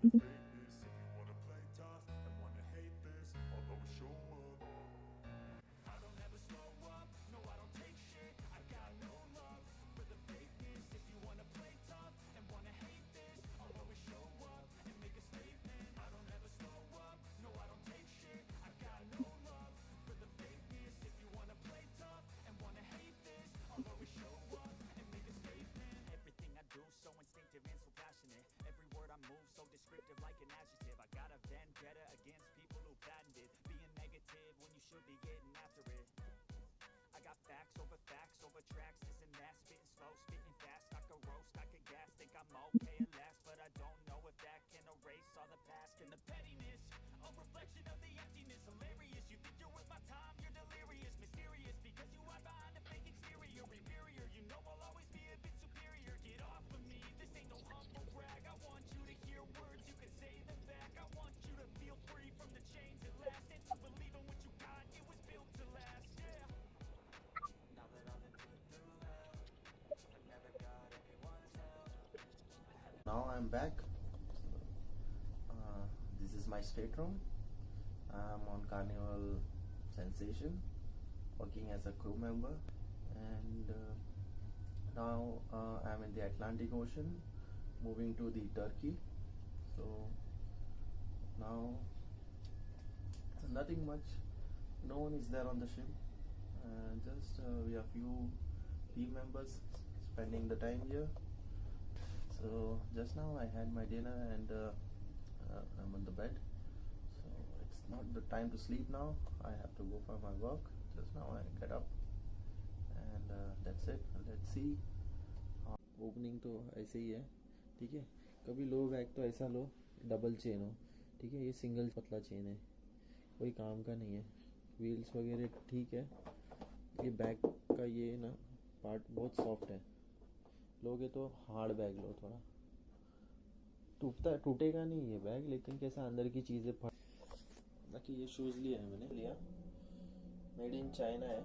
fakeness. If you wanna play tough and wanna hate this, I'll always show up. I don't ever slow up, no I don't take shit. I got no love for the fakeness. If you wanna play tough and wanna hate this, I'll always show up and make a statement. I don't ever slow up, no I don't take shit. I got no love for the fakeness. If you wanna play tough and wanna hate this, I'll always show up and make a statement. Everything I do so instinctive and so passionate. Every word I move so descriptive like an adjective. I got a vendetta against people who patented being negative when you should be getting after it. I got facts over tracks, this and that, spitting slow, spitting fast. I could roast, I could gas, think I'm okay at last, but I don't know if that can erase all the past and the pettiness. A reflection of the emptiness, hilarious. You think you're worth my time, you're delirious, mysterious, because you hide behind a fake exterior, inferior. You know I'll always be a bit superior. Get off of me, this ain't no humble brag. I want you to hear words, you can say them back. I want you to feel free from the chains at last, and to believe in what you got, it was built to last, yeah. Now that I've been put through hell, I've never got anyone's help. Now I'm back. This is my stateroom. I'm on Carnival Sensation, working as a crew member, and now I'm in the Atlantic Ocean, moving to the Turkey. So now nothing much. No one is there on the ship. Just we are few team members spending the time here. So just now I had my dinner and I'm on the bed. So it's not the time to sleep now. I have to go for my work. Just now I get up and that's it. Let's see. Opening तो ऐसे ही है, ठीक है. कभी लो bag तो ऐसा लो double chain हो, ठीक है. ये सिंगल पतला चेन है, कोई काम का नहीं है. व्हील्स वगैरह ठीक है. ये बैग का ये ना पार्ट बहुत सॉफ्ट है. लोगे तो हार्ड बैग लो, थोड़ा टूटेगा नहीं ये बैग, लेकिन कैसा अंदर की चीज़ें बाकी ये शूज़ लिया है मैंने, लिया मेड इन चाइना है.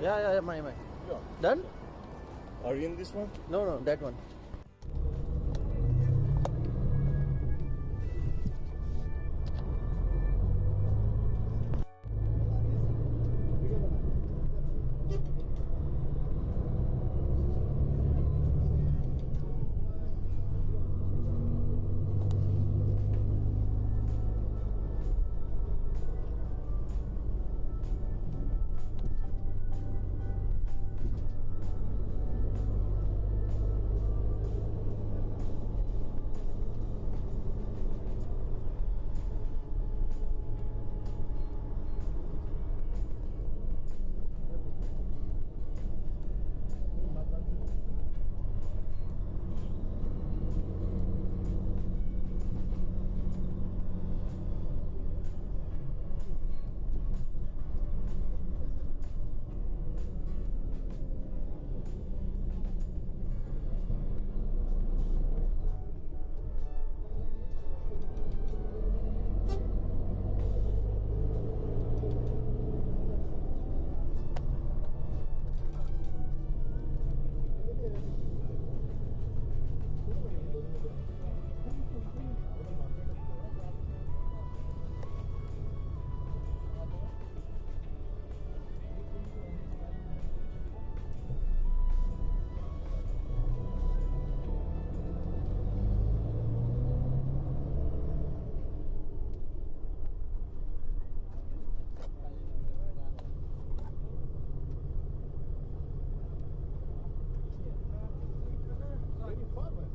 Yeah, my. Yeah. Done? Are you in this one? No, that one.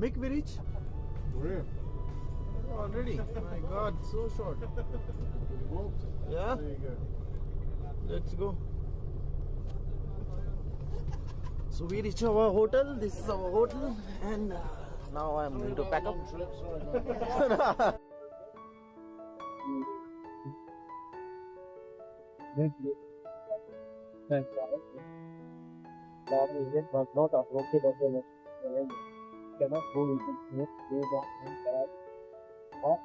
Mick, we reach? We're here. Already? My God, so short. Yeah? There you go. Let's go. So we reach our hotel. This is our hotel, and now I'm going to pack up. Trip, sorry about that. Was not appropriate of the cannot go into smooth way of or